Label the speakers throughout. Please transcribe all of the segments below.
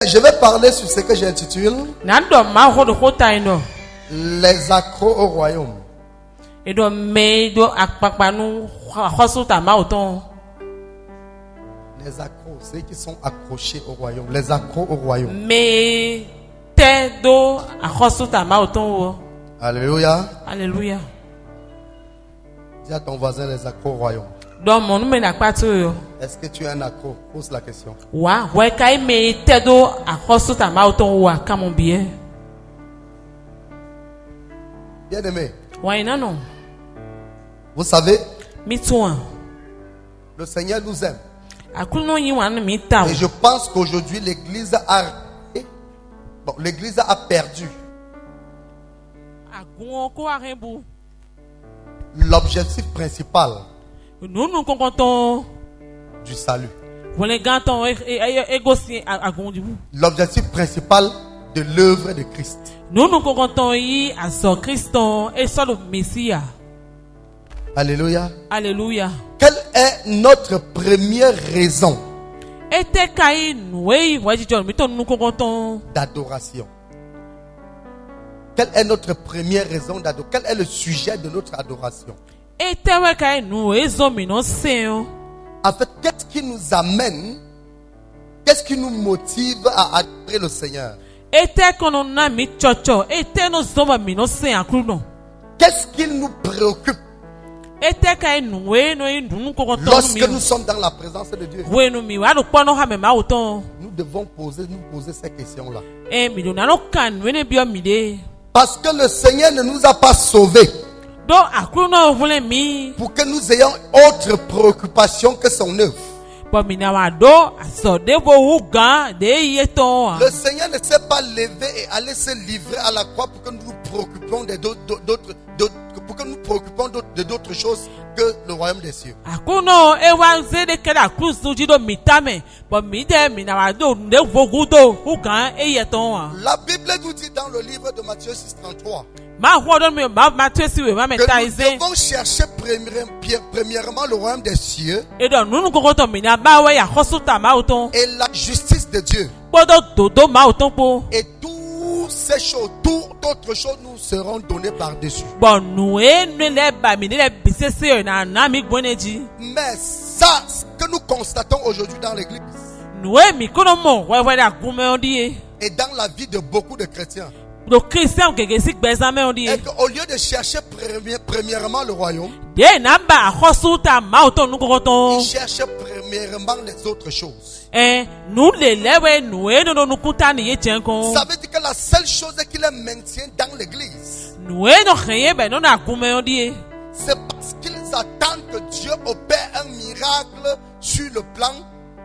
Speaker 1: Je vais parler sur ce que j'intitule les accros au royaume. Les accros, ceux qui sont accrochés au royaume. Les accros au royaume. Alléluia.
Speaker 2: Alléluia.
Speaker 1: Dis à ton voisin les accros au royaume. Est-ce que tu es un accro? Pose la question. Bien aimé. Vous savez, le Seigneur nous aime. Et je pense qu'aujourd'hui l'église a perdu l'objectif principal du salut. L'objectif principal de l'œuvre de Christ. Alléluia.
Speaker 2: Alléluia.
Speaker 1: Quelle est notre première raison d'adoration? Quelle est notre première raison d'adoration? Quel est le sujet de notre adoration? En fait, qu'est-ce qui nous amène? Qu'est-ce qui nous motive à adorer le Seigneur? Qu'est-ce qui nous préoccupe lorsque nous sommes dans la présence de Dieu? Nous devons nous poser ces questions-là. Parce que le Seigneur ne nous a pas sauvés pour que nous ayons autre préoccupation que son œuvre. Le Seigneur ne s'est pas levé et allé se livrer à la croix pour que nous nous préoccupions d'autres choses que le royaume des cieux. La Bible nous dit dans le livre de Matthieu 6:33 que nous devons chercher premièrement le royaume des cieux et la justice de Dieu. Et toutes ces choses, toutes autres choses nous seront données par-dessus. Mais ça, ce que nous constatons aujourd'hui dans l'église et dans la vie de beaucoup de chrétiens, et qu'au lieu de chercher premièrement le royaume, ils cherchent premièrement les autres choses. Ça veut dire que la seule chose qui les maintient dans l'église, c'est parce qu'ils attendent que Dieu opère un miracle sur le plan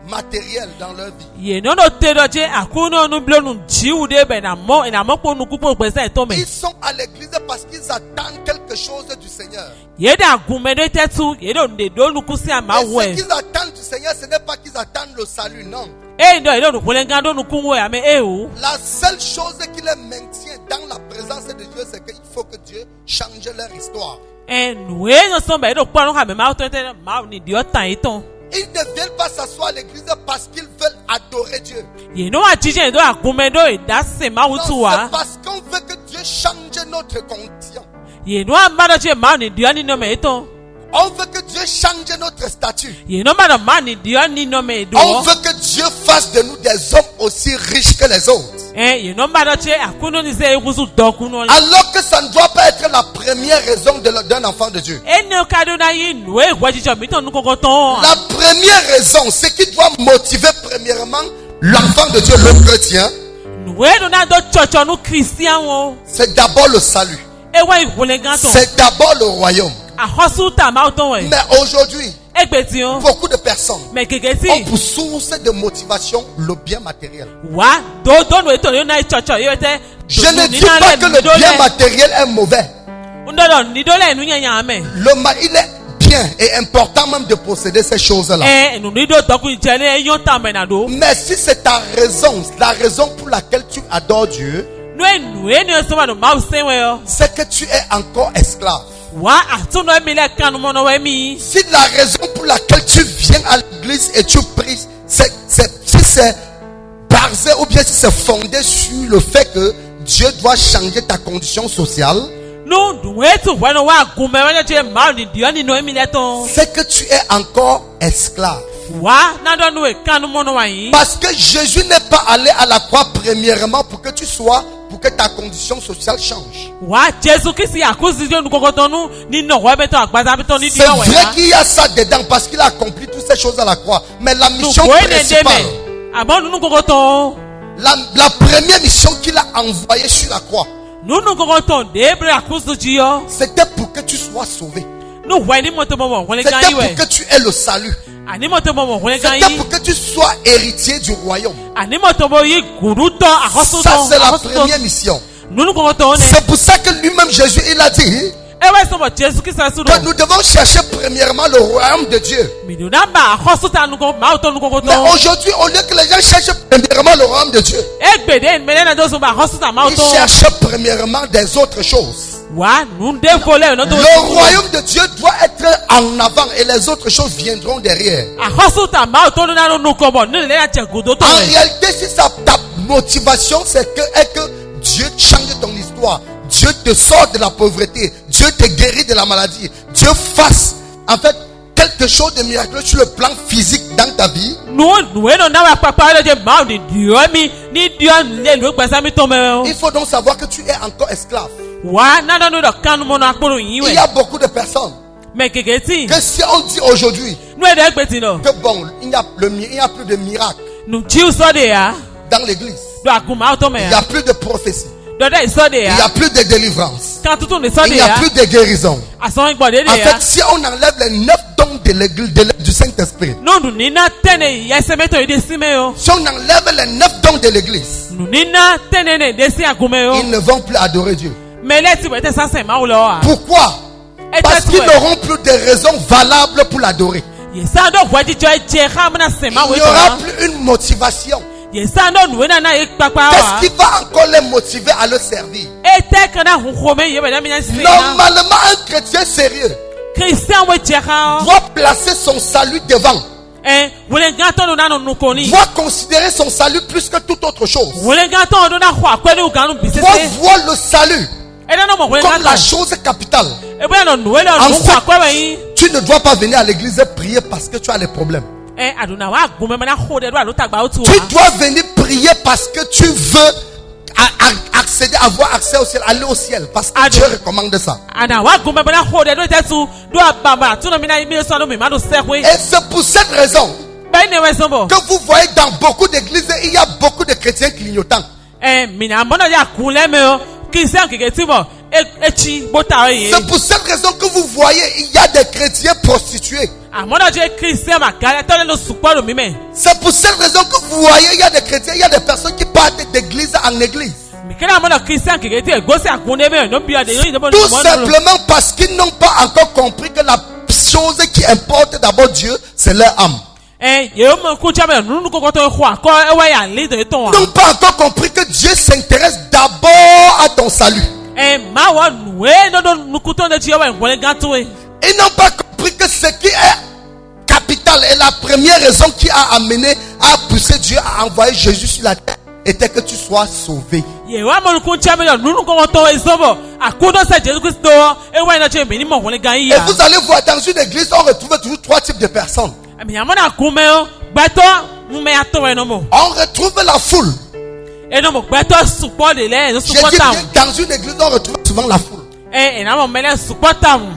Speaker 1: matériel dans leur vie. Ils sont à l'église parce qu'ils attendent quelque chose du Seigneur. Et ce qu'ils attendent du Seigneur, ce n'est pas qu'ils attendent le salut, non. La seule chose qui les maintient dans la présence de Dieu, c'est qu'il faut que Dieu change leur histoire. Ils ne viennent pas s'asseoir à l'église parce qu'ils veulent adorer Dieu. Non, c'est parce qu'on veut que Dieu change notre condition. On veut que Dieu change notre statut. On veut que Dieu fasse de nous des hommes aussi riches que les autres. Alors que ça ne doit pas être la première raison d'un enfant de Dieu. La première raison, ce qui doit motiver premièrement l'enfant de Dieu, le chrétien, c'est d'abord le salut. C'est d'abord le royaume. Mais aujourd'hui, beaucoup de personnes ont pour source de motivation le bien matériel. Je ne dis pas que le bien matériel est mauvais. Il est bien et important même de posséder ces choses-là. Mais si c'est ta raison, la raison pour laquelle tu adores Dieu, c'est que tu es encore esclave. Si la raison pour laquelle tu viens à l'église et tu pries, si c'est basé ou bien si c'est fondé sur le fait que Dieu doit changer ta condition sociale, c'est que tu es encore esclave. Parce que Jésus n'est pas allé à la croix premièrement pour que ta condition sociale change. C'est vrai qu'il y a ça dedans parce qu'il a accompli toutes ces choses à la croix. Mais la mission principale, la première mission qu'il a envoyée sur la croix, c'était pour que tu sois sauvé. C'était pour que tu aies le salut. C'était pour que tu sois héritier du royaume. Ça, c'est la première mission. C'est pour ça que lui-même Jésus, il a dit que nous devons chercher premièrement le royaume de Dieu. Mais aujourd'hui, au lieu que les gens cherchent premièrement le royaume de Dieu, ils cherchent premièrement des autres choses. Le royaume de Dieu doit être en avant et les autres choses viendront derrière. En réalité, si ta motivation c'est que Dieu change ton histoire, Dieu te sort de la pauvreté, Dieu te guérit de la maladie, Dieu fasse en fait quelque chose de miraculeux sur le plan physique dans ta vie, il faut donc savoir que tu es encore esclave. Il y a beaucoup de personnes que si on dit aujourd'hui que bon, il n'y a plus de miracles dans l'église, il n'y a plus de prophétie, il n'y a plus de délivrance, il n'y a plus de guérison. En fait, si on enlève les 9 dons de l'église, du Saint-Esprit, si on enlève les 9 dons de l'église, ils ne vont plus adorer Dieu. Pourquoi? Parce qu'ils n'auront plus de raisons valables pour l'adorer. Il n'y aura plus une motivation. Qu'est-ce qui va encore les motiver à le servir? Normalement, un chrétien sérieux doit placer son salut devant. Doit considérer son salut plus que toute autre chose. Doit voir le salut comme la chose capitale. En fait, tu ne dois pas venir à l'église prier parce que tu as des problèmes. Tu dois venir prier parce que tu veux avoir accès au ciel, aller au ciel, parce que Dieu recommande ça. Et c'est pour cette raison que vous voyez dans beaucoup d'églises, il y a beaucoup de chrétiens clignotants. C'est pour cette raison que vous voyez, il y a des chrétiens prostitués. C'est pour cette raison que vous voyez, il y a des chrétiens, il y a des personnes qui partent d'église en église. Tout simplement parce qu'ils n'ont pas encore compris que la chose qui importe d'abord Dieu, c'est leur âme. Ils n'ont pas encore compris que Dieu s'intéresse d'abord à ton salut. Ils n'ont pas compris que ce qui est capital et la première raison qui a amené à pousser Dieu à envoyer Jésus sur la terre était que tu sois sauvé. Et vous allez voir dans une église, on retrouve toujours 3 types de personnes. On retrouve la foule. J'ai dit, dans une église, on retrouve souvent la foule.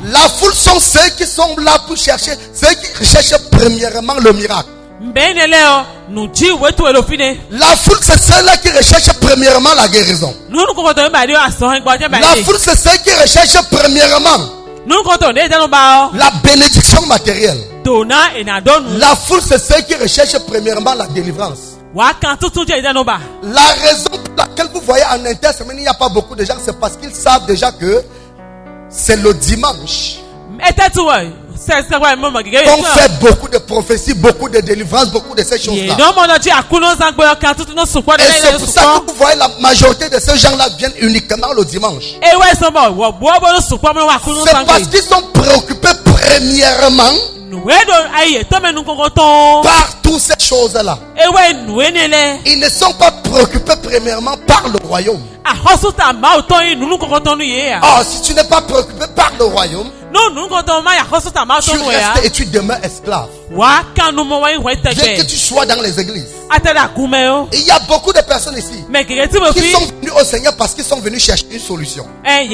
Speaker 1: La foule sont ceux qui sont là pour chercher, ceux qui recherchent premièrement le miracle. La foule, c'est ceux-là qui recherchent premièrement la guérison. La foule, c'est ceux qui recherchent premièrement la bénédiction matérielle. La foule, c'est ceux qui recherchent premièrement la délivrance. La raison pour laquelle vous voyez en intersemaine, il n'y a pas beaucoup de gens, c'est parce qu'ils savent déjà que c'est le dimanche qu'on fait beaucoup de prophéties, beaucoup de délivrances, beaucoup de ces choses-là. Et c'est pour ça que vous voyez la majorité de ces gens-là viennent uniquement le dimanche. C'est parce qu'ils sont préoccupés premièrement par toutes ces choses-là. Ils ne sont pas préoccupés premièrement par le royaume. Oh, si tu n'es pas préoccupé par le royaume, tu restes et tu demeures esclave. Bien que tu sois dans les églises. Il y a beaucoup de personnes ici qui sont venus au Seigneur parce qu'ils sont venus chercher une solution. Mais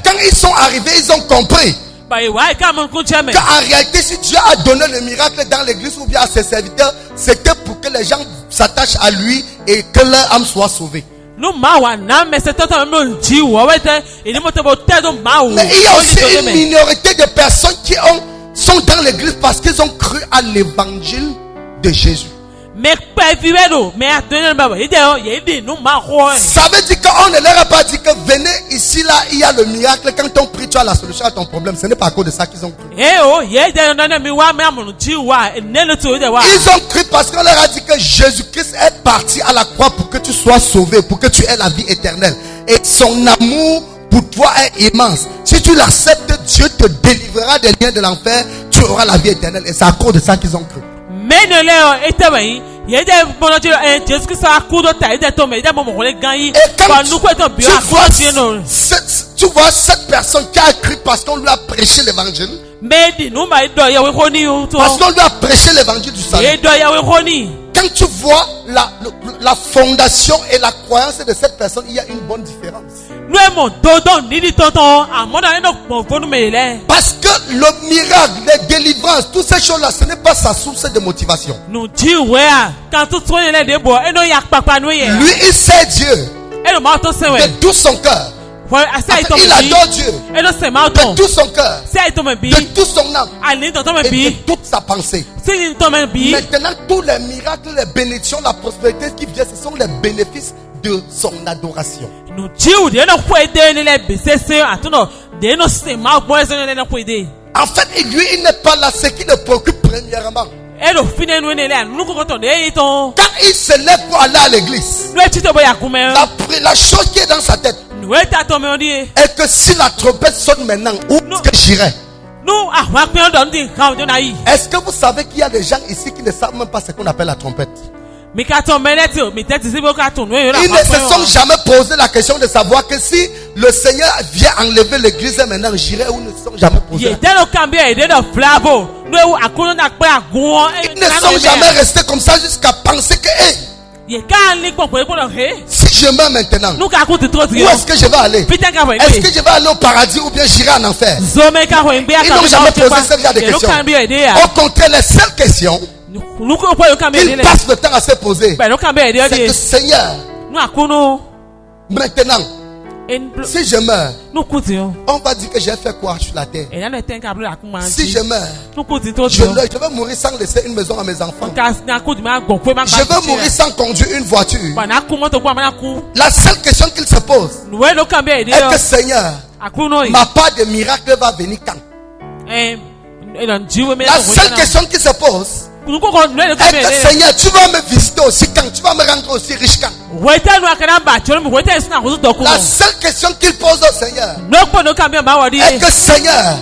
Speaker 1: quand ils sont arrivés, ils ont compris qu'en réalité, si Dieu a donné le miracle dans l'église ou bien à ses serviteurs, c'était pour que les gens s'attachent à lui et que leur âme soit sauvée. Mais il y a aussi une minorité de personnes qui sont dans l'église parce qu'ils ont cru à l'évangile de Jésus. Ça veut dire qu'on ne leur a pas dit que venez ici, là, il y a le miracle. Quand on prie, tu as la solution à ton problème. Ce n'est pas à cause de ça qu'ils ont cru. Ils ont cru parce qu'on leur a dit que Jésus-Christ est parti à la croix pour que tu sois sauvé, pour que tu aies la vie éternelle. Et son amour pour toi est immense. Si tu l'acceptes, Dieu te délivrera des liens de l'enfer. Tu auras la vie éternelle. Et c'est à cause de ça qu'ils ont cru. Et tu vois cette personne qui a cru parce qu'on lui a prêché l'évangile. Parce qu'on lui a prêché l'évangile du salut. Quand tu vois la fondation et la croyance de cette personne, il y a une bonne différence. Parce que le miracle, les délivrances, toutes ces choses-là, ce n'est pas sa source de motivation. Lui, il sait Dieu de tout son cœur. Il adore Dieu de tout son cœur, de tout son âme et de toute sa pensée. Maintenant, tous les miracles, les bénédictions, la prospérité qui vient, ce sont les bénéfices de son adoration. En fait, lui, il n'est pas là. Ce qui le préoccupe premièrement, quand il se lève pour aller à l'église, la chose qui est dans sa tête est que si la trompette sonne maintenant, où est-ce que j'irai? Est-ce que vous savez qu'il y a des gens ici qui ne savent même pas ce qu'on appelle la trompette? Ils ne se sont jamais posé la question de savoir que si le Seigneur vient enlever l'église maintenant, j'irai ou ne se sont jamais posé. Ils ne sont jamais restés comme ça jusqu'à penser que si je meurs maintenant, où est-ce que je vais aller? Est-ce que je vais aller au paradis ou bien j'irai en enfer? Ils n'ont jamais posé ce genre de questions. Au contraire, les seules questions qu'ils passent le temps à se poser, c'est que Seigneur, maintenant, si je meurs, on va dire que j'ai fait quoi sur la terre? Si je meurs, je vais mourir sans laisser une maison à mes enfants. Je vais mourir sans conduire une voiture. La seule question qu'il se pose est que Seigneur, ma part de miracle va venir quand? La seule question qu'il se pose est que Seigneur, tu vas me visiter aussi quand? Tu vas me rendre aussi riche quand? La seule question qu'il pose au Seigneur est que Seigneur,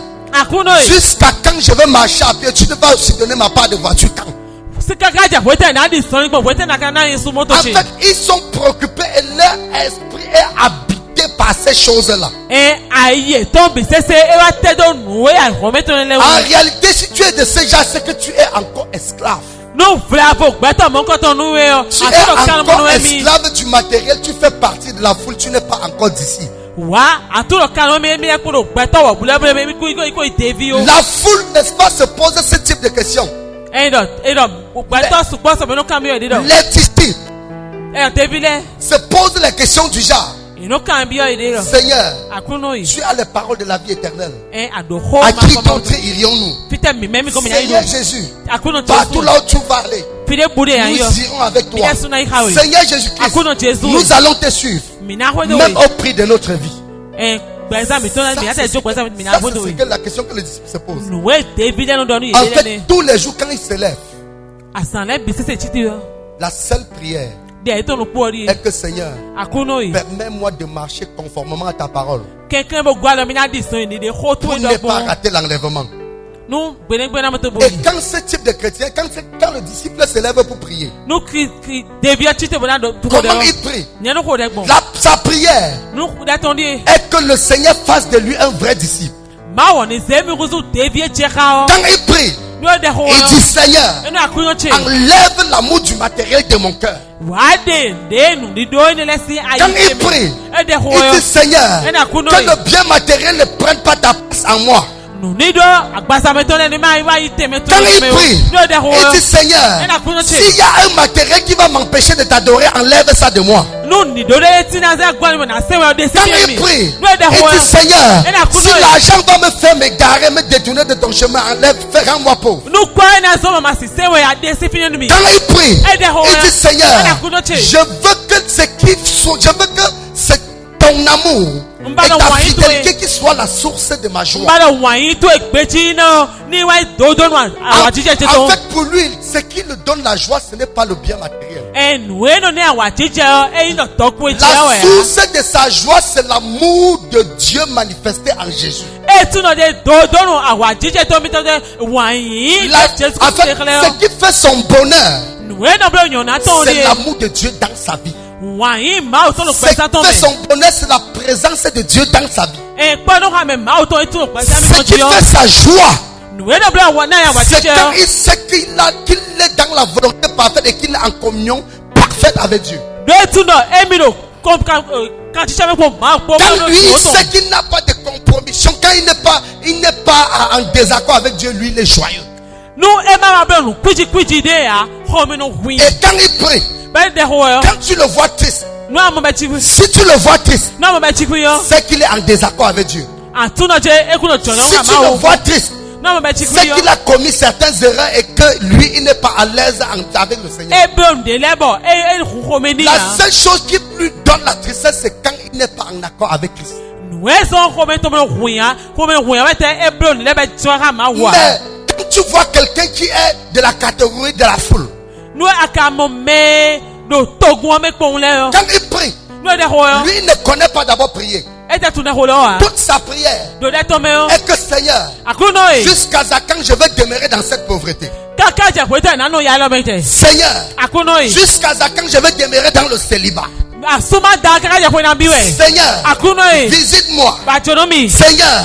Speaker 1: jusqu'à quand je vais marcher à pied? Tu ne vas aussi donner ma part de voiture quand? En fait, ils sont préoccupés et leur esprit est habité par ces choses-là. En réalité, si tu es de ces gens, c'est que tu es encore esclave. Tu es encore esclave du matériel, tu fais partie de la foule, tu n'es pas encore d'ici. La foule, n'est-ce pas, se pose ce type de questions. Les disciples se posent les questions du genre: Seigneur, tu as les paroles de la vie éternelle. À qui d'autre irions-nous? Seigneur Jésus, partout là où tu vas aller, nous irons avec toi. Seigneur Jésus-Christ, nous allons te suivre, même au prix de notre vie. Ça, c'est la question que les disciples se posent. En fait, tous les jours quand ils se lèvent, la seule prière est que Seigneur, permets-moi de marcher conformément à ta parole pour ne pas rater l'enlèvement. Et quand ce type de chrétien, quand le disciple se lève pour prier, comment il prie? Sa prière est que le Seigneur fasse de lui un vrai disciple. Quand il prie, il dit Seigneur, enlève l'amour du matériel de mon cœur. Quand il prie, il dit Seigneur, que le bien matériel ne prenne pas ta place en moi. Quand il prie, il dit Seigneur, s'il y a un matériel qui va m'empêcher de t'adorer, enlève ça de moi. Quand il prie, il dit Seigneur, si l'argent va me faire m'égarer, me détourner de ton chemin, enlève, rends-moi pauvre. Quand il prie, il dit Seigneur, je veux que c'est ton amour et ta fidélité qui soit la source de ma joie. En fait, pour lui, ce qui lui donne la joie, ce n'est pas le bien matériel. La source de sa joie, c'est l'amour de Dieu manifesté en Jésus. En fait, ce qui fait son bonheur, c'est l'amour de Dieu dans sa vie. Ce qui fait son bonheur, c'est la présence de Dieu dans sa vie. Ce qui fait sa joie, c'est quand il sait qu'il est dans la volonté parfaite et qu'il est en communion parfaite avec Dieu. Quand lui il sait qu'il n'a pas de compromission, quand il n'est pas en désaccord avec Dieu, lui il est joyeux. Et quand il prie, quand tu le vois triste, si tu le vois triste, c'est qu'il est en désaccord avec Dieu. Si tu le vois triste, c'est qu'il a commis certaines erreurs et que lui il n'est pas à l'aise avec le Seigneur. La seule chose qui lui donne la tristesse, c'est quand il n'est pas en accord avec Christ. Mais quand tu vois quelqu'un qui est de la catégorie de la foule, quand il prie, lui il ne connaît pas d'abord prier. Toute sa prière est que Seigneur, jusqu'à quand je vais demeurer dans cette pauvreté. Seigneur, jusqu'à quand je vais demeurer dans le célibat. Seigneur, visite-moi. Seigneur,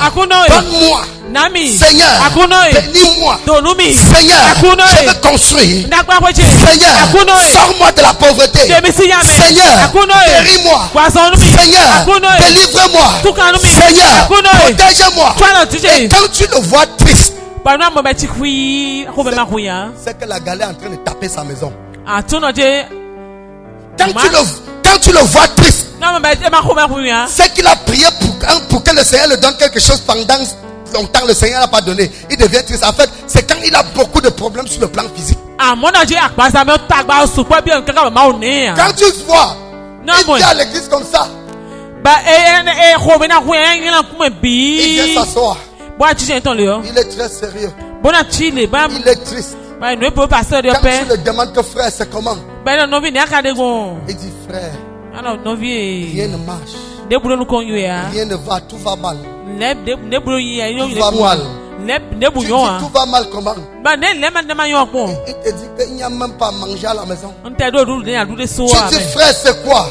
Speaker 1: donne-moi. Seigneur, bénis-moi. Seigneur, je veux construire. Seigneur, sors-moi de la pauvreté. Seigneur, guéris-moi. Seigneur, délivre-moi. Seigneur, protège-moi. Et quand tu le vois triste, c'est que la galère est en train de taper sa maison. Quand tu le vois triste, c'est qu'il a prié pour que le Seigneur lui donne quelque chose pendant longtemps. Le Seigneur n'a pas donné. Il devient triste. En fait, c'est quand il a beaucoup de problèmes sur le plan physique. Quand tu vois, il vient à l'église comme ça, il vient s'asseoir. Il est très sérieux. Il est triste. Quand tu le demandes que frère, c'est comment? Il dit frère, rien ne marche. Rien ne va, tout va mal. Tout va mal. Tu dis tout va mal comment? Il te dit qu'il n'y a même pas à manger à la maison. Tu dis frère, c'est quoi?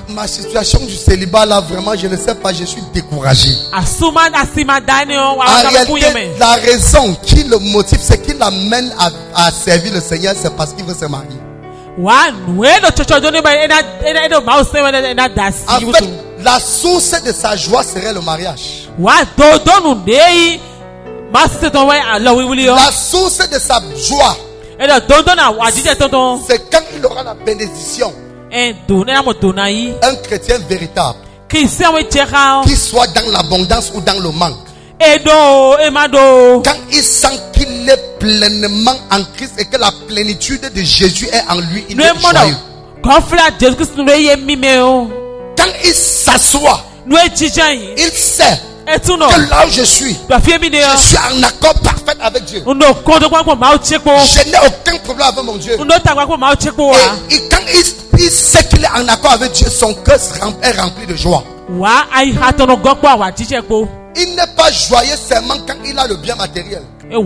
Speaker 1: Ma situation du célibat là, vraiment je ne sais pas, je suis découragé. En réalité, la raison qui le motive, c'est qu'il l'amène à servir le Seigneur, c'est parce qu'il veut se marier. En fait, la source de sa joie serait le mariage. La source de sa joie, c'est quand il aura la bénédiction. Un chrétien véritable qui soit dans l'abondance ou dans le manque, quand il sent qu'il est pleinement en Christ et que la plénitude de Jésus est en lui, il est joyeux. Quand il s'assoit, il sait que là où je suis en accord parfait avec Dieu. Je n'ai aucun problème avec mon Dieu. Et quand il sait qu'il est en accord avec Dieu, son cœur est rempli de joie. Il n'est pas joyeux seulement quand il a le bien matériel. Il n'est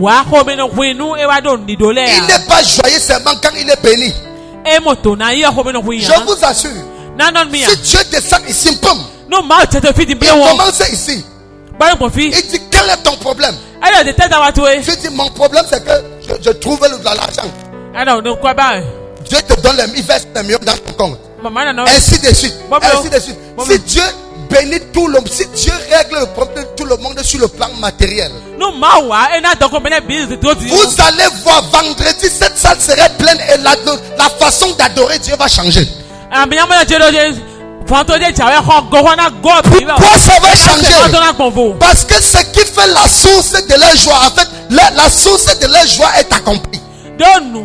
Speaker 1: pas joyeux seulement quand il est béni. Je vous assure. Si Dieu descend ici, il commence ici. Il dit, quel est ton problème? Tu dis, mon problème c'est que je trouve l'argent. Dieu te donne il verse les millions dans ton compte. Ainsi de suite. Ainsi de suite. Si Dieu bénit tout le monde, si Dieu règle le problème de tout le monde sur le plan matériel, vous allez voir vendredi, cette salle serait pleine et la façon d'adorer Dieu va changer. Pourquoi ça va changer? Parce que ce qui fait la source de leur joie, en fait, la source de leur joie est accomplie. Ils ne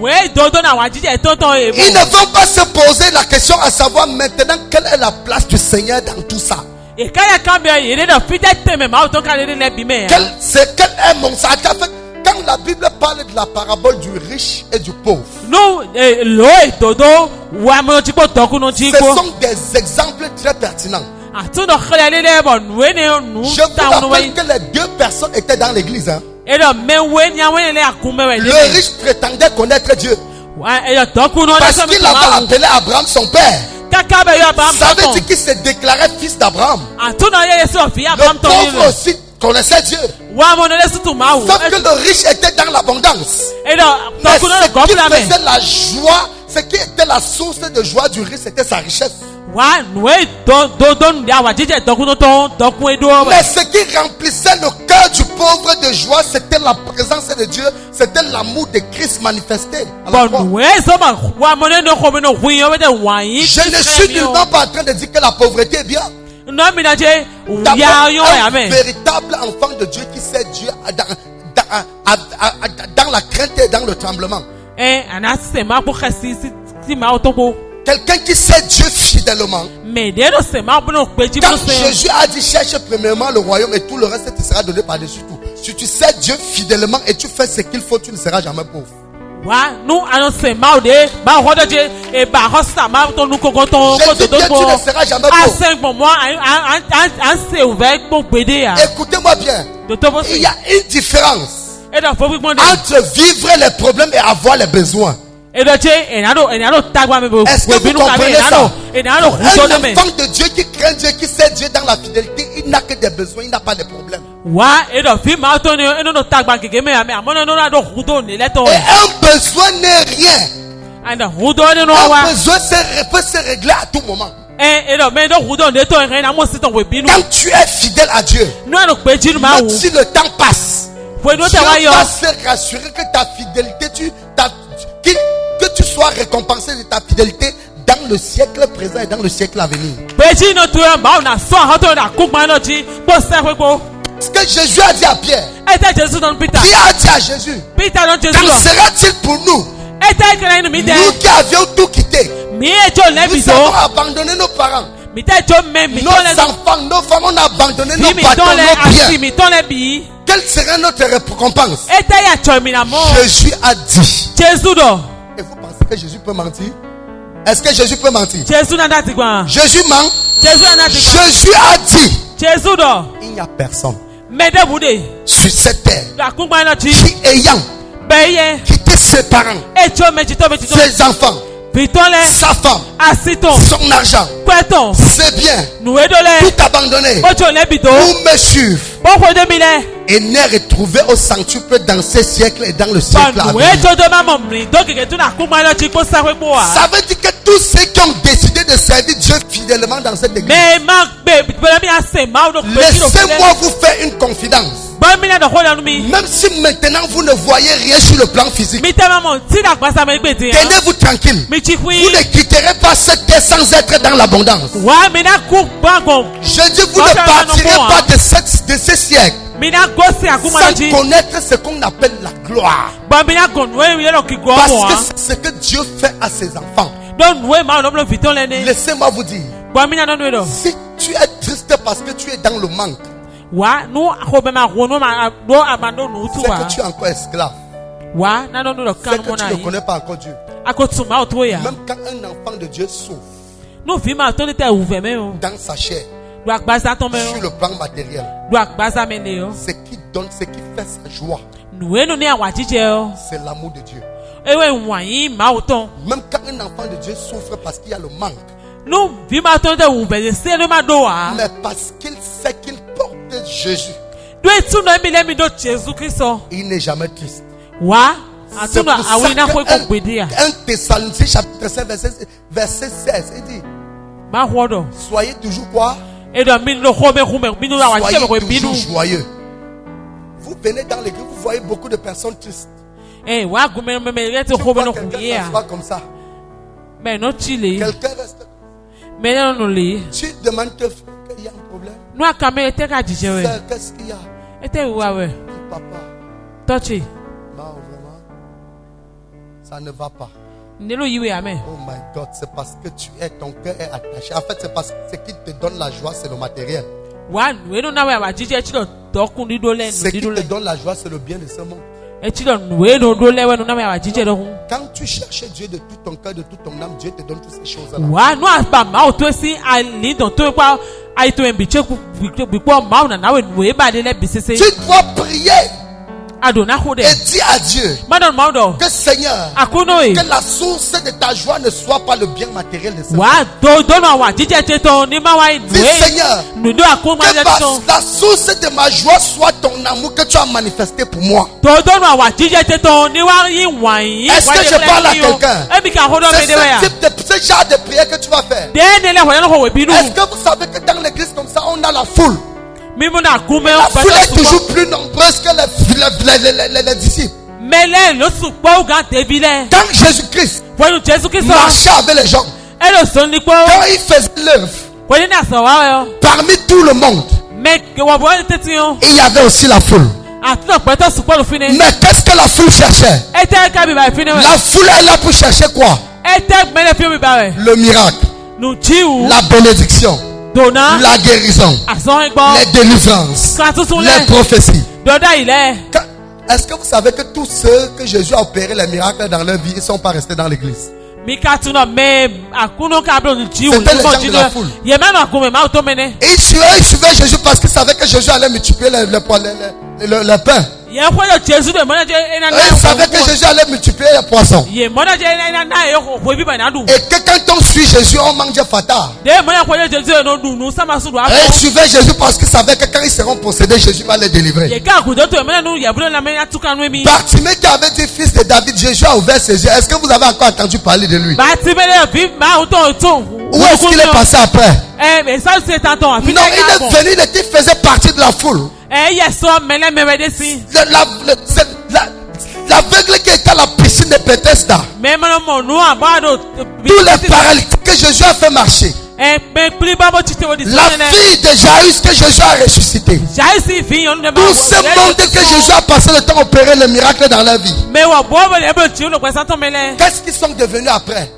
Speaker 1: vont pas se poser la question à savoir maintenant quelle est la place du Seigneur dans tout ça. Quel est mon sac? Quand la Bible parle de la parabole du riche et du pauvre, ce sont des exemples très pertinents. Je vous rappelle que les deux personnes étaient dans l'église. Le riche prétendait connaître Dieu parce qu'il avait appelé Abraham son père. Ça veut dire qu'il se déclarait fils d'Abraham. Le pauvre aussi connaissait Dieu. Sauf que le riche était dans l'abondance. Mais ce qui faisait la joie, ce qui était la source de joie du riche, c'était sa richesse. Mais ce qui remplissait le cœur du pauvre de joie, c'était la présence de Dieu, c'était l'amour de Christ manifesté. Je ne suis nullement pas en train de dire que la pauvreté est bien. D'abord, un véritable enfant de Dieu qui sait Dieu dans la crainte et dans le tremblement. Quelqu'un qui sait Dieu fidèlement. Quand Jésus a dit cherche premièrement le royaume et tout le reste te sera donné par-dessus tout. Si tu sais Dieu fidèlement et tu fais ce qu'il faut, tu ne seras jamais pauvre. Jésus dit que tu ne seras jamais pauvre. Écoutez-moi bien. Il y a une différence entre vivre les problèmes et avoir les besoins. Est-ce que vous comprenez ça? Un enfant de Dieu qui craint Dieu, qui sait Dieu dans la fidélité, il n'a que des besoins, il n'a pas de problèmes. Et un besoin n'est rien. Un besoin peut se régler à tout moment. Quand tu es fidèle à Dieu, même si le temps passe, Dieu va se rassurer que ta fidélité, que tu sois récompensé de ta fidélité dans le siècle présent et dans le siècle à venir. Ce que Jésus a dit à Pierre, Pierre a dit à Jésus, qu'en sera-t-il pour nous? Nous qui avions tout quitté, nous avons abandonné nos parents, nos enfants, nos femmes, on a abandonné nos bâtons, nos biens. Quelle serait notre récompense? Jésus a dit. Et vous pensez que Jésus peut mentir? Est-ce que Jésus peut mentir? Jésus ment. Jésus a dit. Il n'y a personne sur cette terre qui ayant quitté ses parents, ses enfants, sa femme, son argent, ses biens, tout abandonné pour me suivre et n'est retrouvé au sanctuaire dans ces siècles et dans le siècle à venir. Ça veut dire que tous ceux qui ont décidé de servir Dieu fidèlement dans cette église, laissez-moi vous faire une confidence. Même si maintenant vous ne voyez rien sur le plan physique, tenez-vous tranquille. Vous ne quitterez pas cette terre sans être dans l'abondance. Je dis, vous ne partirez pas de ce siècle sans connaître ce qu'on appelle la gloire. Parce que c'est ce que Dieu fait à ses enfants. Laissez-moi vous dire, si tu es triste parce que tu es dans le manque, c'est que tu es encore esclave. C'est que tu ne connais pas encore Dieu. Même quand un enfant de Dieu souffre dans sa chair, sur le plan matériel, Ce qui donne, ce qui fait sa joie,
Speaker 2: c'est
Speaker 1: l'amour de Dieu. Même quand un enfant de Dieu souffre parce qu'il y a le manque, mais parce qu'il sait qu'il porte Jésus, il n'est jamais triste. C'est pour ça que 1 Thessaloniciens chapitre 5 verset 16 il dit, soyez toujours quoi? Soyez toujours joyeux. Vous venez dans l'église, vous voyez beaucoup de personnes tristes. Tu vois quelqu'un soit comme ça. Quelqu'un reste. Tu demandes qu'il y a un problème. Qu'est-ce qu'il y a? Papa. Non, vraiment. Ça ne va pas. Oh my God, c'est parce que ton cœur est attaché. En fait, c'est parce que ce qui te donne la joie, c'est le matériel. Ce qui te donne la joie, c'est le bien de ce monde. Quand tu cherches Dieu de tout ton cœur, de toute ton âme, Dieu te donne toutes ces choses-là. Tu dois prier et dis à Dieu que Seigneur, que la source de ta joie ne soit pas le bien matériel de ce monde. Dis Seigneur, que la source de ma joie soit ton amour que tu as manifesté pour moi. Est-ce que je parle à quelqu'un? C'est ce genre de prière que tu vas faire. Est-ce que vous savez que dans l'église comme ça, on a la foule? La foule est toujours plus nombreuse que les disciples. Quand Jésus-Christ marchait avec les gens, quand il faisait l'œuvre, parmi tout le monde, il y avait aussi la foule. Mais qu'est-ce que la foule cherchait? La foule est là pour chercher quoi? Le miracle, la bénédiction, la guérison, les délivrances, les prophéties. Est-ce que vous savez que tous ceux que Jésus a opéré les miracles dans leur vie, ils ne sont pas restés dans l'église? C'était les gens de la foule. Ils suivaient Jésus parce qu'ils savaient que Jésus allait multiplier le pain. Ils savaient que Jésus allait multiplier les poissons. Et que quand on suit Jésus, on mange fata. Et ils suivaient Jésus parce qu'ils savaient que quand ils seront possédés, Jésus va les délivrer. Bartimée qui avait dit fils de David, Jésus a ouvert ses yeux. Est-ce que vous avez encore entendu parler de lui? Où est-ce qu'il est passé après? Non, il est venu, il faisait partie de la foule. L'aveugle qui était à la piscine de Bethesda. Tous les paralytiques que Jésus a fait marcher. La fille de Jaïrus que Jésus a ressuscité. Tout ce monde que Jésus a passé le temps à opérer le miracle dans leur vie. Qu'est-ce qu'ils sont devenus après?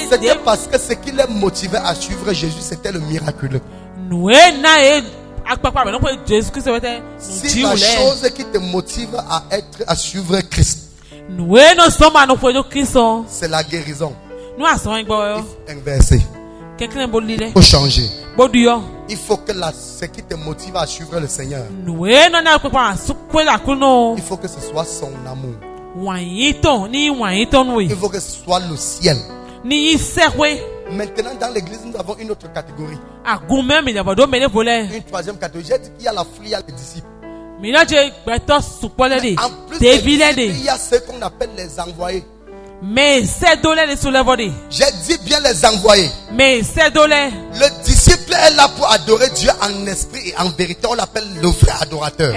Speaker 1: C'était parce que ce qui les motivait à suivre Jésus, c'était le miraculeux. Si la chose qui te motive à suivre Christ, c'est la guérison, inversé. Il faut changer. Il faut que ce qui te motive à suivre le Seigneur, il faut que ce soit son amour. Il faut que ce soit le ciel. Maintenant, dans l'église, nous avons une autre catégorie. Une troisième catégorie. J'ai dit qu'il y a la foule, il y a les disciples. En plus, il y a ceux qu'on appelle les envoyés. J'ai dit bien les envoyés. Le disciple est là pour adorer Dieu en esprit et en vérité. On l'appelle le vrai adorateur.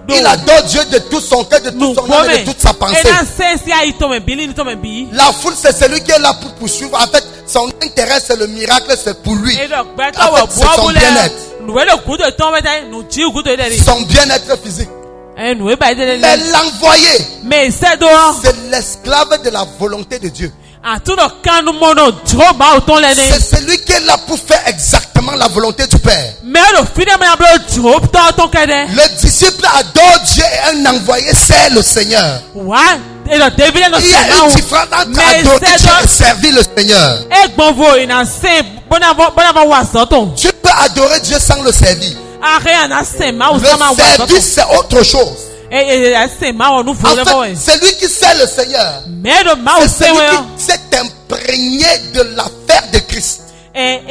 Speaker 1: Il adore Dieu de tout son cœur, de tout son âme et de toute sa pensée. La foule, c'est celui qui est là pour poursuivre. En fait, son intérêt, c'est le miracle, c'est pour lui. En fait, c'est son bien-être. Son bien-être physique. Mais l'envoyé, c'est l'esclave de la volonté de Dieu. C'est celui qui est là pour faire exactement la volonté du Père. Le disciple adore Dieu et un envoyé, c'est le Seigneur. y a une différence entre adorer Dieu et servir le Seigneur. Tu peux adorer Dieu sans le servir. Le service, c'est autre chose. En fait, c'est lui qui sert le Seigneur. C'est celui qui s'est imprégné de l'affaire de Christ. C'est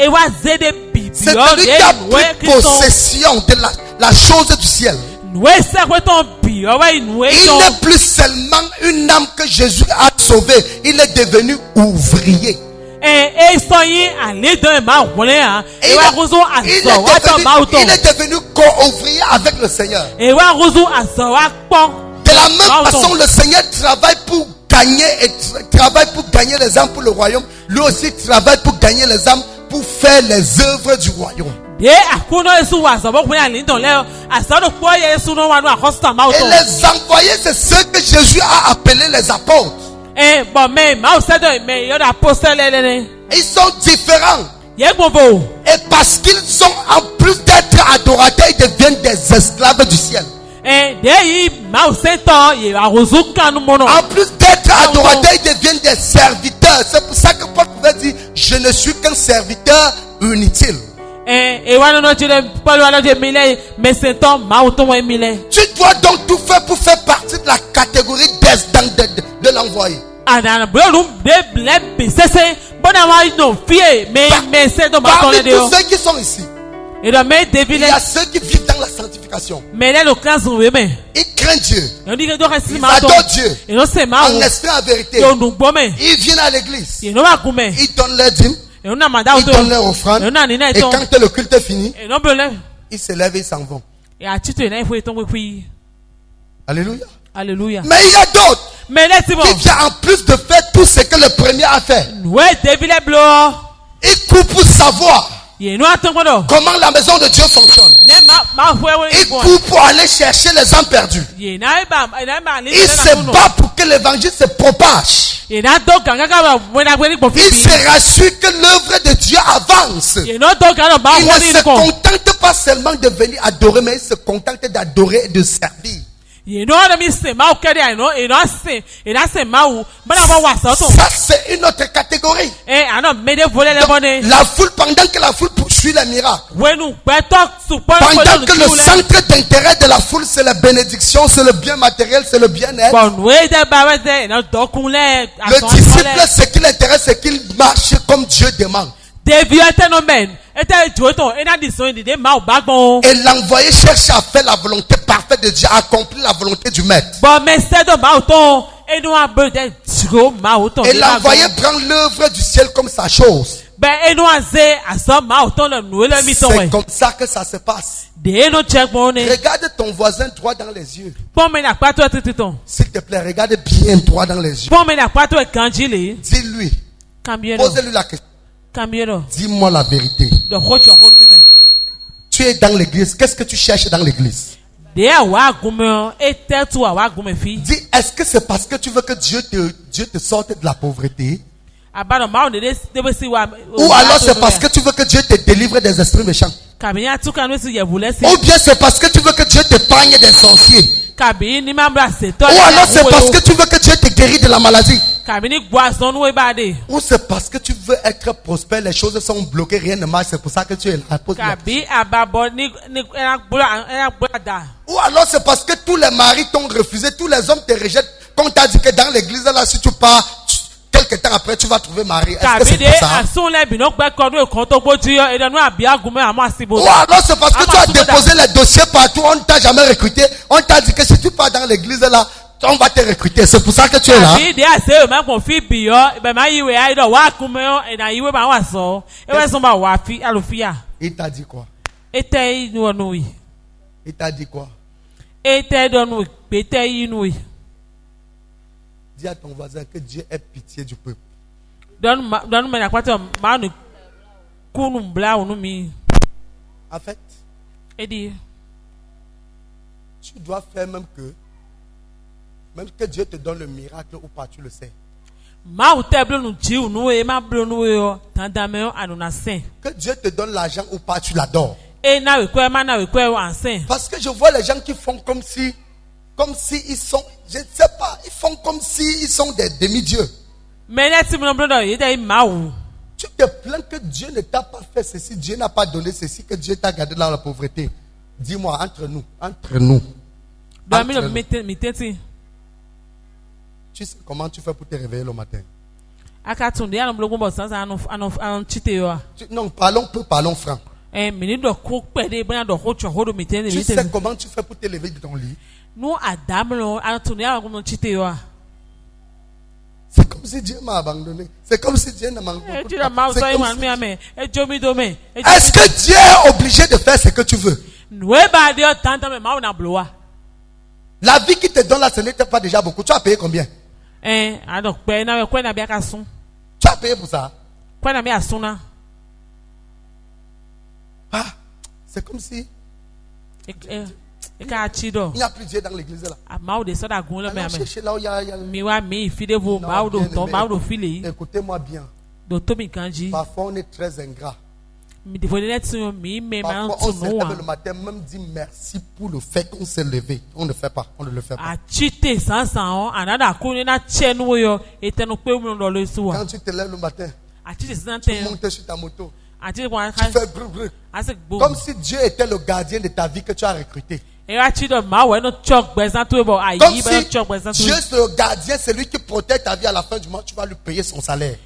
Speaker 1: celui qui a pris possession de la chose du ciel. Il n'est plus seulement une âme que Jésus a sauvée. Il est devenu ouvrier. Il est devenu co-ouvrier avec le Seigneur. De la même façon, le Seigneur travaille pour gagner les âmes pour le royaume. Lui aussi travaille pour gagner les âmes pour faire les œuvres du royaume. Et les envoyés, c'est ceux que Jésus a appelés les apôtres. Ils sont différents. Et parce qu'ils sont, en plus d'être adorateurs, ils deviennent des esclaves du ciel. En plus d'être adorateurs, ils deviennent des serviteurs. C'est pour ça que Paul pouvait dire: je ne suis qu'un serviteur inutile. Tu dois donc tout faire pour faire partie de la catégorie de l'envoyé. Parmi tous ceux qui sont ici, il y a ceux qui vivent dans la sanctification. Ils craignent Dieu. Ils adorent Dieu en esprit, en vérité. Ils viennent à l'église. Ils donnent leur dîme. Ils donnent leur offrande. Et quand le culte est fini, ils se lèvent et ils s'en vont. Alléluia.
Speaker 2: Alléluia.
Speaker 1: Mais il y a d'autres qui viennent en plus de faire tout ce que le premier a fait. Ils courent pour savoir comment la maison de Dieu fonctionne. Ils courent pour aller chercher les âmes perdues. Ils se battent pour que l'évangile se propage. Ils se rassurent que l'œuvre de Dieu avance. Ils ne se contentent pas seulement de venir adorer, mais ils se contentent d'adorer et de servir. Ça, c'est une autre catégorie. La foule, pendant que la foule poursuit les miracles, pendant que le centre d'intérêt de la foule, c'est la bénédiction, c'est le bien matériel, c'est le bien-être, le disciple, ce qui l'intéresse, c'est qu'il marche comme Dieu demande. Et l'envoyé cherche à faire la volonté parfaite de Dieu, à accomplir la volonté du maître. Et l'envoyé prend l'œuvre du ciel comme sa chose. C'est comme ça que ça se passe. Regarde ton voisin droit dans les yeux. S'il te plaît, regarde bien droit dans les yeux. Dis-lui. Pose-lui la question. Dis-moi la vérité. Tu es dans l'église. Qu'est-ce que tu cherches dans l'église? Dis, est-ce que c'est parce que tu veux que Dieu te sorte de la pauvreté? Ou alors c'est parce que tu veux que Dieu te délivre des esprits méchants? Ou bien c'est parce que tu veux que Dieu t'épargne des sorciers? Ou alors c'est parce que tu veux que Dieu te guérit de la maladie? Ou c'est parce que tu veux être prospère, les choses sont bloquées, rien ne marche, c'est pour ça que tu es là. Ou alors c'est parce que tous les maris t'ont refusé, tous les hommes te rejettent, qu'on t'a dit que dans l'église là, si tu pars, quelque temps après tu vas trouver mari. Est-ce que c'est pour ça? Ou alors c'est parce que tu as déposé les dossiers partout, on ne t'a jamais recruté, on t'a dit que si tu pars dans l'église là, on va te recruter. C'est pour ça que tu es là. Il t'a dit quoi? Il t'a dit quoi? Dis à ton voisin que Dieu ait pitié du peuple. En fait, tu dois faire même que Dieu te donne le miracle ou pas, tu le sais. Que Dieu te donne l'argent ou pas, tu l'adores. Parce que je vois les gens qui font comme si comme si ils sont, je ne sais pas, ils font comme si ils sont des demi-dieux. Tu te plains que Dieu ne t'a pas fait ceci, Dieu n'a pas donné ceci, que Dieu t'a gardé dans la pauvreté. Dis-moi, entre nous. Tu sais comment tu fais pour te réveiller le matin? Non, parlons franc. Tu sais comment tu fais pour te lever de ton lit? C'est comme si Dieu m'a abandonné. C'est comme si Dieu ne m'a pas. Est-ce que Dieu est obligé de faire ce que tu veux? La vie qui te donne là, ce n'était pas déjà beaucoup. Tu as payé combien? Tu as payé pour ça? Ah, c'est comme si il n'y a plus Dieu dans l'église là. Cherchez là où il y a écoutez-moi bien. Parfois on est très ingrat. Parfois on se lève le matin, même dit merci pour le fait qu'on s'est levé. On ne le fait pas. Quand tu te lèves le matin, tu montes sur ta moto. Tu fais brûle, brûle. Comme si Dieu était le gardien de ta vie que tu as recruté. Comme si Dieu c'est le gardien, c'est lui qui protège ta vie. À la fin du mois, tu vas lui payer son salaire.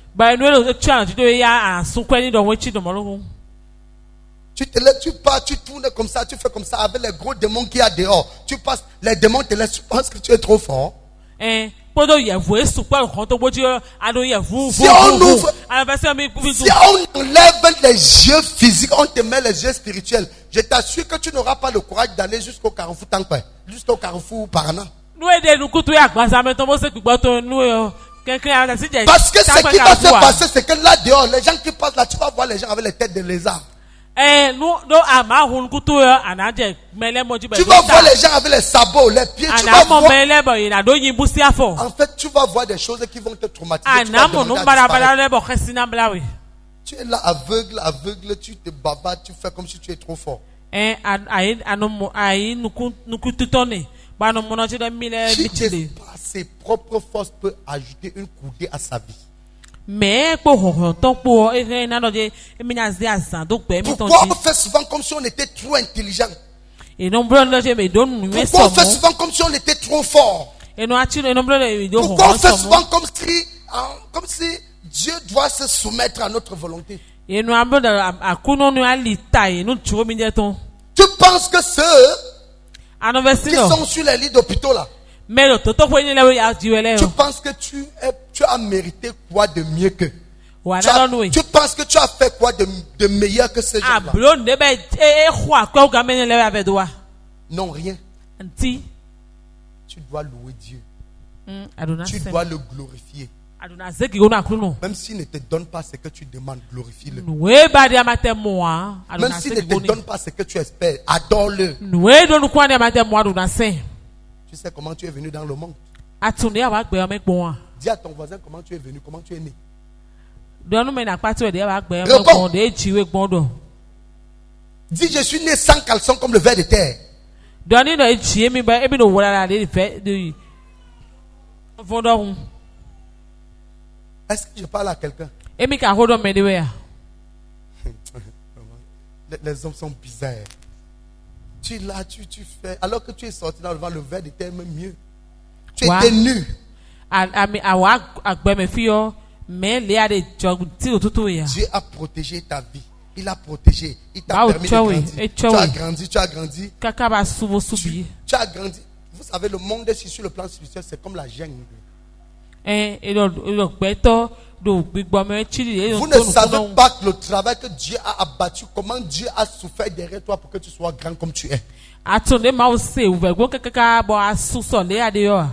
Speaker 1: Tu te lèves, tu pars, tu tournes comme ça, tu fais comme ça avec les gros démons qu'il y a dehors. Tu passes, les démons te laissent, tu penses que tu es trop fort. Si on enlève les yeux physiques, on te met les yeux spirituels. Je t'assure que tu n'auras pas le courage d'aller jusqu'au carrefour Tankwe, jusqu'au carrefour Parana. Parce que ce qui va se passer, c'est que là dehors, les gens qui passent là, tu vas voir les gens avec les têtes de lézard. Tu vas voir les gens avec les sabots, les pieds. En fait, tu vas voir des choses qui vont te traumatiser. Tu es là aveugle, tu te bavardes, tu fais comme si tu es trop fort. Qui par ses propres forces peut ajouter une coudée à sa vie? Pourquoi on fait souvent comme si on était trop intelligent? Pourquoi on fait souvent comme si on était trop fort? Pourquoi on fait souvent comme si Dieu doit se soumettre à notre volonté? Tu penses que ceux qui sont sur les lits d'hôpitaux là, tu penses que tu as mérité quoi de mieux que? Tu penses que tu as fait quoi de meilleur que ces gens-là? Non, rien. Tu dois louer Dieu. Tu dois le glorifier. Même s'il ne te donne pas ce que tu demandes, glorifie-le. Même s'il ne te donne pas ce que tu espères, adore-le. Tu sais comment tu es venu dans le monde? Dis à ton voisin comment tu es venu, comment tu es né. Réponds. Dis je suis né sans caleçon comme le ver de terre. Est-ce que je parle à quelqu'un? Les hommes sont bizarres. Tu es là, tu fais. Alors que tu es sorti dans le vent, le ver de terre même mieux. Tu étais nu. Dieu a protégé ta vie. Il a protégé. Il t'a permis de grandir. Tu as grandi. Tu as grandi. Vous savez, le monde sur le plan spirituel, c'est comme la jungle. Vous ne savez pas que le travail que Dieu a abattu, comment Dieu a souffert derrière toi pour que tu sois grand comme tu es.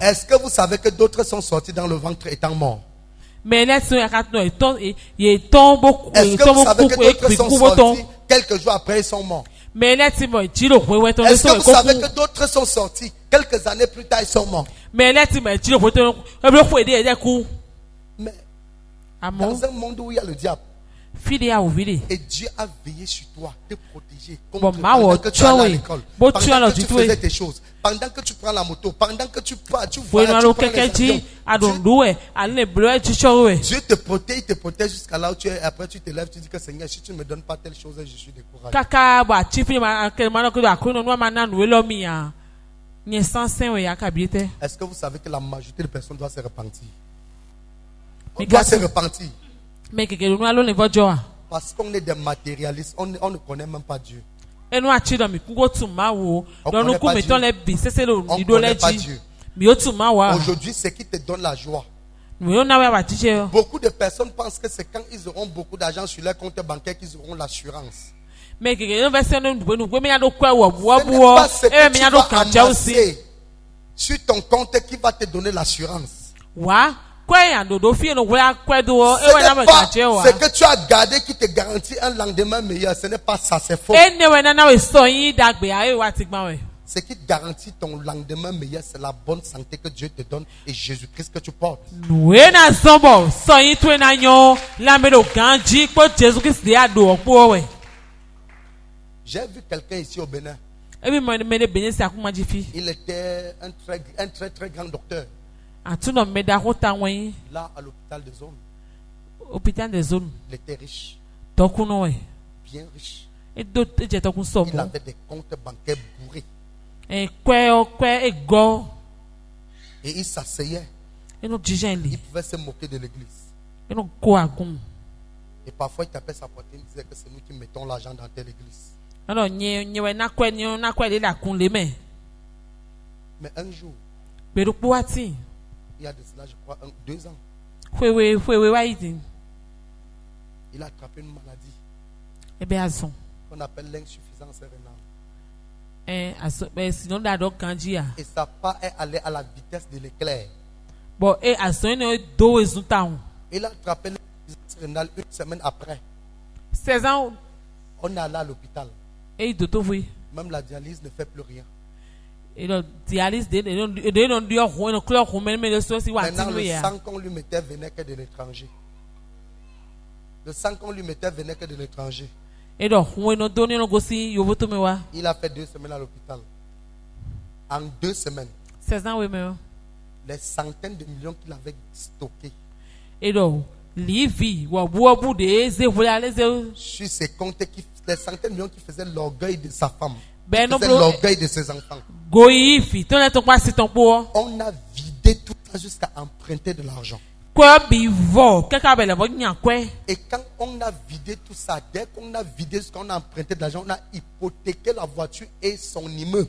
Speaker 1: Est-ce que vous savez que d'autres sont sortis dans le ventre étant morts? Est-ce que vous savez que d'autres sont sortis quelques jours après ils sont morts? Est-ce que vous savez que d'autres sont sortis quelques années plus tard ils sont morts? Mais dans un monde où il y a le diable, Et Dieu a veillé sur toi, te protéger. Pendant que tu allais à l'école, pendant que tu faisais tes choses, pendant que tu prends la moto, pendant que tu voyages, tu prends les avions. Dieu te protège jusqu'à là où tu es. Après tu te lèves, tu dis que Seigneur, si tu ne me donnes pas telle chose, je suis découragé. Est-ce que vous savez que la majorité des personnes doivent se repentir? On doit se repentir. Parce qu'on est des matérialistes, on ne connaît même pas Dieu. On ne connaît pas Dieu. Aujourd'hui, c'est qui te donne la joie. Beaucoup de personnes pensent que c'est quand ils auront beaucoup d'argent sur leur compte bancaire qu'ils auront l'assurance. Ce n'est pas ce que tu vas amasser sur ton compte qui va te donner l'assurance. Ce que tu as gardé qui te garantit un lendemain meilleur, ce n'est pas ça, c'est faux. Ce qui te garantit ton lendemain meilleur, c'est la bonne santé que Dieu te donne et Jésus-Christ que tu portes. J'ai vu quelqu'un ici au Bénin. Il était un très grand docteur. Là, à l'hôpital des zones. Il était riche. Bien riche. Il avait des comptes bancaires bourrés. Et il s'asseyait. Il pouvait se moquer de l'église. Et parfois il tapait sa poitrine, il disait que c'est nous qui mettons l'argent dans telle église. Mais un jour, il y a de cela, je crois, 2 ans. Il a attrapé une maladie qu'on appelle l'insuffisance rénale. Et sa part est allée à la vitesse de l'éclair. Il a attrapé l'insuffisance rénale 1 semaine après.
Speaker 2: 16 ans.
Speaker 1: On est allé à l'hôpital. Même la dialyse ne fait plus rien. Maintenant, le sang qu'on lui mettait venait que de l'étranger. Le sang qu'on lui mettait venait que de l'étranger. Il a fait 2 semaines à l'hôpital. En 2 semaines, les centaines de millions qu'il avait stockés sur ses comptes, les centaines de millions qui faisaient l'orgueil de sa femme. C'est l'orgueil de ses enfants. On a vidé tout ça jusqu'à emprunter de l'argent. Et quand on a vidé tout ça, dès qu'on a vidé ce qu'on a emprunté de l'argent, on a hypothéqué la voiture et son immeuble.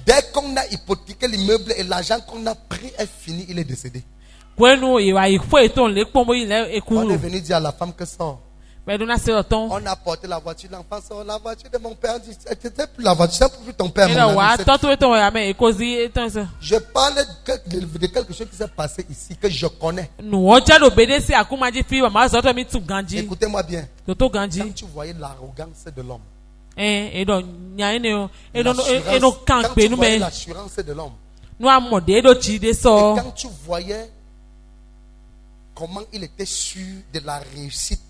Speaker 1: Dès qu'on a hypothéqué l'immeuble et l'argent qu'on a pris est fini, il est décédé. On est venu dire à la femme que sort. On a porté la voiture, l'enfant sort, la voiture de mon père. C'était plus la voiture, c'est plus ton père. Je parle de quelque chose qui s'est passé ici, que je connais. Écoutez-moi bien. Quand tu voyais l'arrogance de l'homme, quand tu voyais l'assurance de l'homme, et quand tu voyais comment il était sûr de la réussite,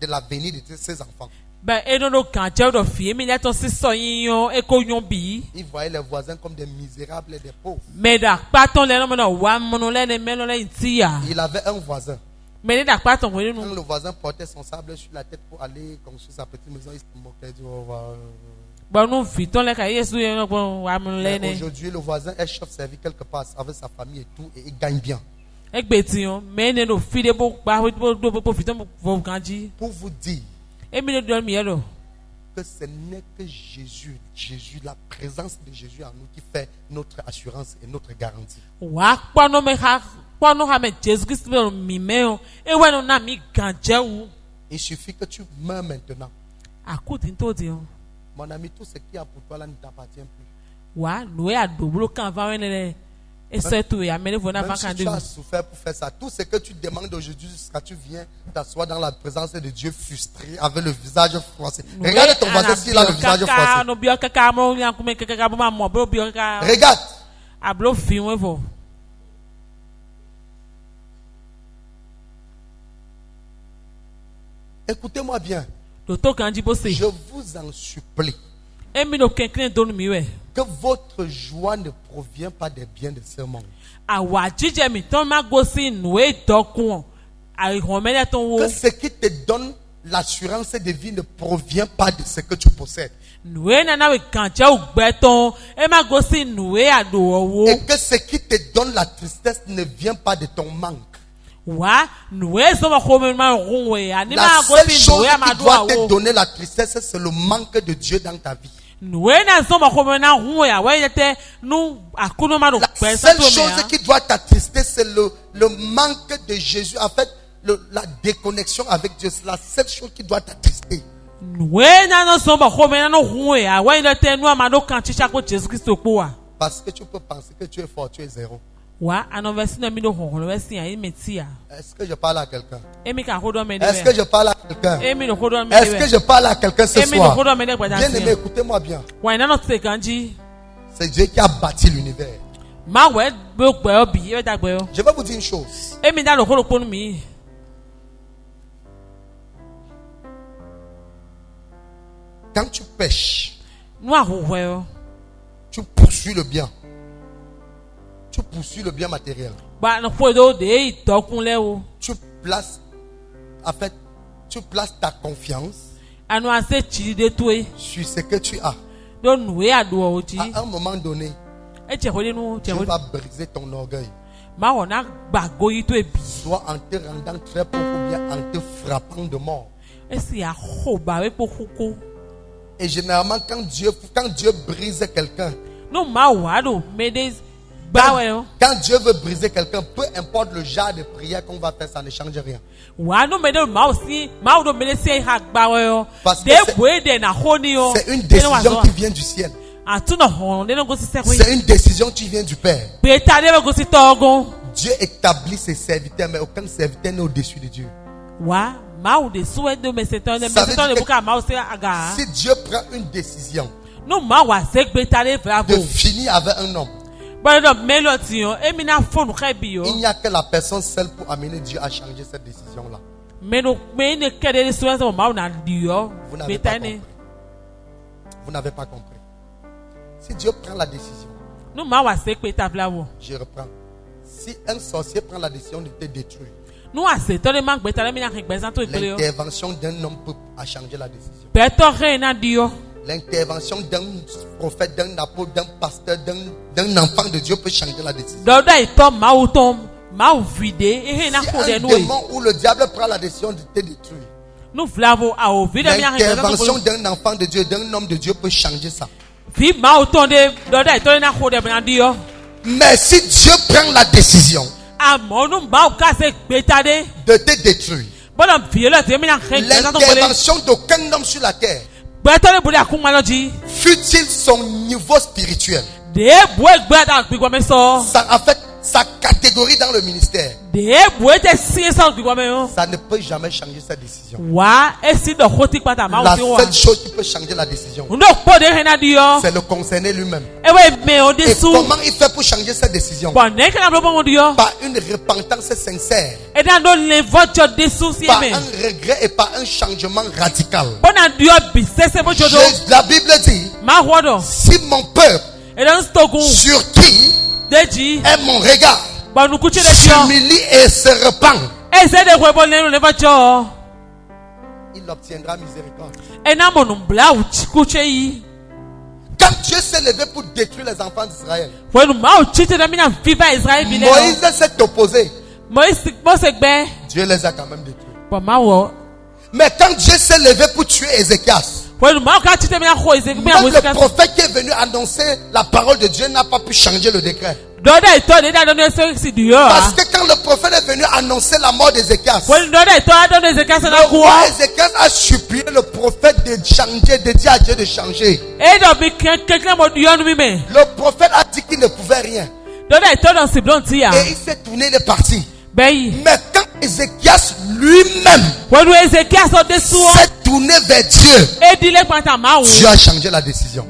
Speaker 1: de l'avenir de ses enfants. Il voyait les voisins comme des misérables et des pauvres. Il avait un voisin. Quand le voisin portait son sable sur la tête pour aller construire sa petite maison, il se moquait. Aujourd'hui, le voisin est chef-servi quelque part avec sa famille et tout, et il gagne bien. Pour vous dire que ce n'est que Jésus, la présence de Jésus en nous qui fait notre assurance et notre garantie. Il suffit que tu meurs maintenant. Mon ami, tout ce qui a pour toi là ne t'appartient plus. Même si tu as souffert pour faire ça, tout ce que tu demandes aujourd'hui jusqu'à tu viens t'asseoir dans la présence de Dieu frustré avec le visage froissé. Regarde ton voisin s'il a le visage froissé. Regarde. Écoutez-moi bien. Je vous en supplie. Que votre joie ne provient pas des biens de ce monde. Que ce qui te donne l'assurance de vie ne provient pas de ce que tu possèdes. Et que ce qui te donne la tristesse ne vient pas de ton manque. La seule chose qui doit te donner la tristesse, c'est le manque de Dieu dans ta vie. La seule chose qui doit t'attrister, c'est le manque de Jésus. En fait, la déconnexion avec Dieu, c'est la seule chose qui doit t'attrister. Parce que tu peux penser que tu es fort, tu es zéro. Est-ce que je parle à quelqu'un? Est-ce que je parle à quelqu'un? Est-ce que je parle à quelqu'un ce soir? Bien aimé, écoutez-moi bien. C'est Dieu qui a bâti l'univers. Je vais vous dire une chose. Quand tu pêches, tu poursuis le bien. Tu poursuis le bien matériel. Tu places ta confiance sur ce que tu as. À un moment donné, tu vas briser ton orgueil. Soit en te rendant très pauvre ou bien en te frappant de mort. Et généralement, quand Dieu brise quelqu'un, quand Dieu veut briser quelqu'un, peu importe le genre de prière qu'on va faire, ça ne change rien. Parce que c'est une décision qui vient du ciel. C'est une décision qui vient du Père. Dieu établit ses serviteurs, mais aucun serviteur n'est au-dessus de Dieu. Si Dieu prend une décision de finir avec un homme, il n'y a que la personne seule pour amener Dieu à changer cette décision-là. Vous n'avez pas compris. Si Dieu prend la décision, je reprends. Si un sorcier prend la décision de te détruire, l'intervention d'un homme peut changer la décision. L'intervention d'un prophète, d'un apôtre, d'un pasteur, d'un enfant de Dieu peut changer la décision. Si un démon ou le diable prend la décision de te détruire, l'intervention d'un enfant de Dieu, d'un homme de Dieu peut changer ça. Mais si Dieu prend la décision de te détruire, l'intervention d'aucun homme sur la terre, fut-il son niveau spirituel, ça, en fait, sa catégorie dans le ministère, ça ne peut jamais changer sa décision. La seule chose qui peut changer la décision, c'est le concerné lui-même. Et comment il fait pour changer sa décision? Par une repentance sincère, par un regret et par un changement radical. La Bible dit, si mon peuple sur qui est mon regard s'humilie et se repent, il obtiendra miséricorde. Quand Dieu s'est levé pour détruire les enfants d'Israël, Moïse s'est opposé. Dieu les a quand même détruits. Mais quand Dieu s'est levé pour tuer Ézéchias, même le prophète qui est venu annoncer la parole de Dieu n'a pas pu changer le décret. Parce que quand le prophète est venu annoncer la mort d'Ézéchias, le roi Ézéchias a supplié le prophète de changer, de dire à Dieu de changer. Le prophèt a dit qu'il ne pouvait rien. Et il s'est tourné, il est parti. Mais quand Ézéchias lui-même s'est tourné vers Dieu, Dieu a changé la décision.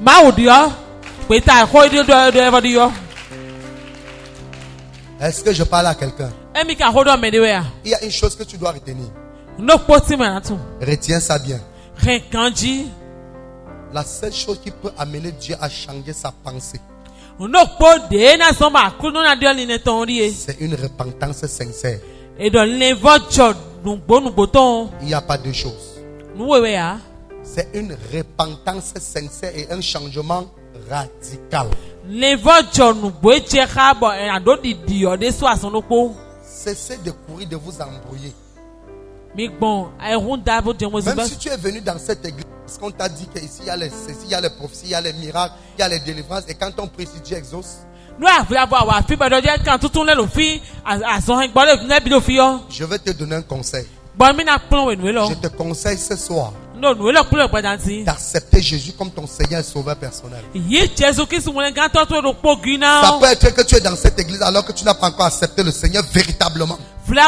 Speaker 1: Est-ce que je parle à quelqu'un? Il y a une chose que tu dois retenir. Retiens ça bien. La seule chose qui peut amener Dieu à changer sa pensée, c'est une repentance sincère. Il n'y a pas de choses. C'est une repentance sincère et un changement radical. Cessez de courir, de vous embrouiller. Même si tu es venu dans cette église, parce qu'on t'a dit qu'ici il y a les ceci, il y a les prophéties, il y a les miracles, il y a les délivrances, et quand on prie, Dieu exauce. Je vais te donner un conseil. Je te conseille ce soir d'accepter Jésus comme ton Seigneur et Sauveur personnel. Ça peut être que tu es dans cette église alors que tu n'as pas encore accepté le Seigneur véritablement. Tu peux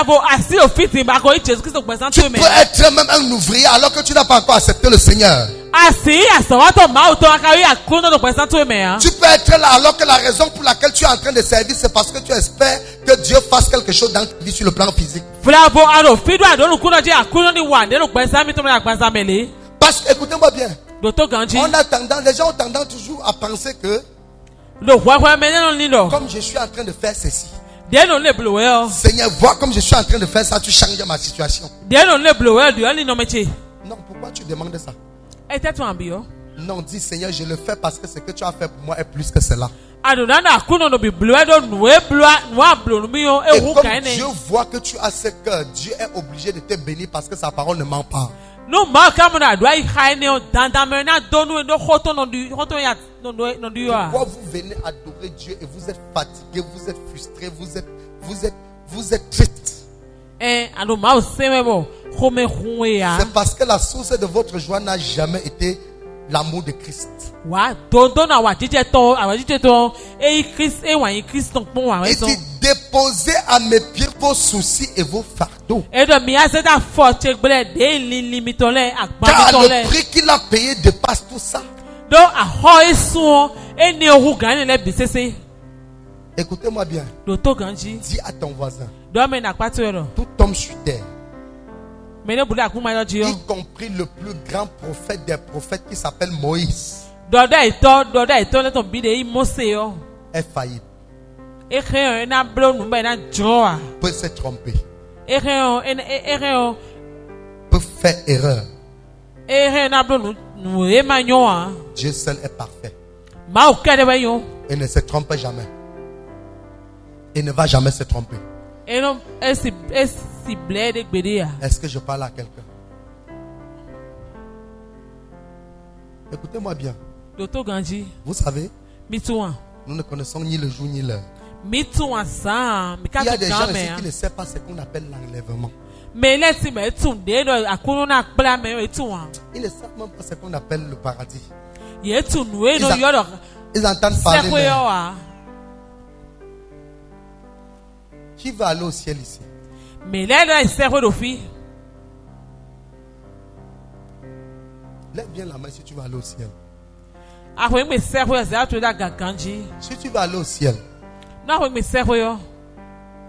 Speaker 1: être même un ouvrier alors que tu n'as pas encore accepté le Seigneur. Tu peux être là alors que la raison pour laquelle tu es en train de servir, c'est parce que tu espères que Dieu fasse quelque chose dans ta vie sur le plan physique. Parce que, écoutez-moi bien, les gens ont tendance toujours à penser que comme je suis en train de faire ceci, Seigneur, vois comme je suis en train de faire ça, tu changes ma situation. Non, pourquoi tu demandes ça? Non, dis Seigneur, je le fais parce que ce que tu as fait pour moi est plus que cela. Et comme Dieu voit que tu as ce cœur, Dieu est obligé de te bénir parce que sa parole ne ment pas. Pourquoi vous venez adorer Dieu et vous êtes fatigué, vous êtes frustré, vous êtes triste? C'est parce que la source de votre joie n'a jamais été l'amour de Christ. Et dit, déposez à mes pieds vos soucis et vos fardeaux. Car le prix qu'il a payé dépasse tout ça. Écoutez-moi bien. Dis à ton voisin, tout homme sur terre, y compris le plus grand prophète des prophètes qui s'appelle Moïse, est faillible. Peut se tromper. Peut faire erreur. Dieu seul est parfait. Et ne se trompe jamais. Et ne va jamais se tromper. Est-ce que je parle à quelqu'un? Écoutez-moi bien. Vous savez, nous ne connaissons ni le jour ni l'heure. Il y a des gens ici qui ne savent pas ce qu'on appelle l'enlèvement. Ils ne savent même pas ce qu'on appelle le paradis. Ils entendent parler. Qui va aller au ciel ici? Lève bien la main si tu vas aller au ciel. Si tu vas aller au ciel,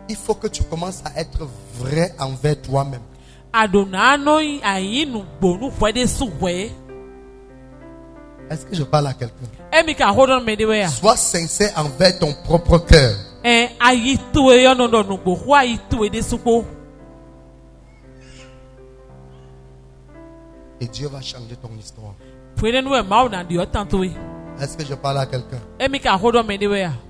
Speaker 1: il faut que tu commences à être vrai envers toi-même. Est-ce que je parle à quelqu'un? Sois sincère envers ton propre cœur. Et Dieu va changer ton histoire. Est-ce que je parle à quelqu'un?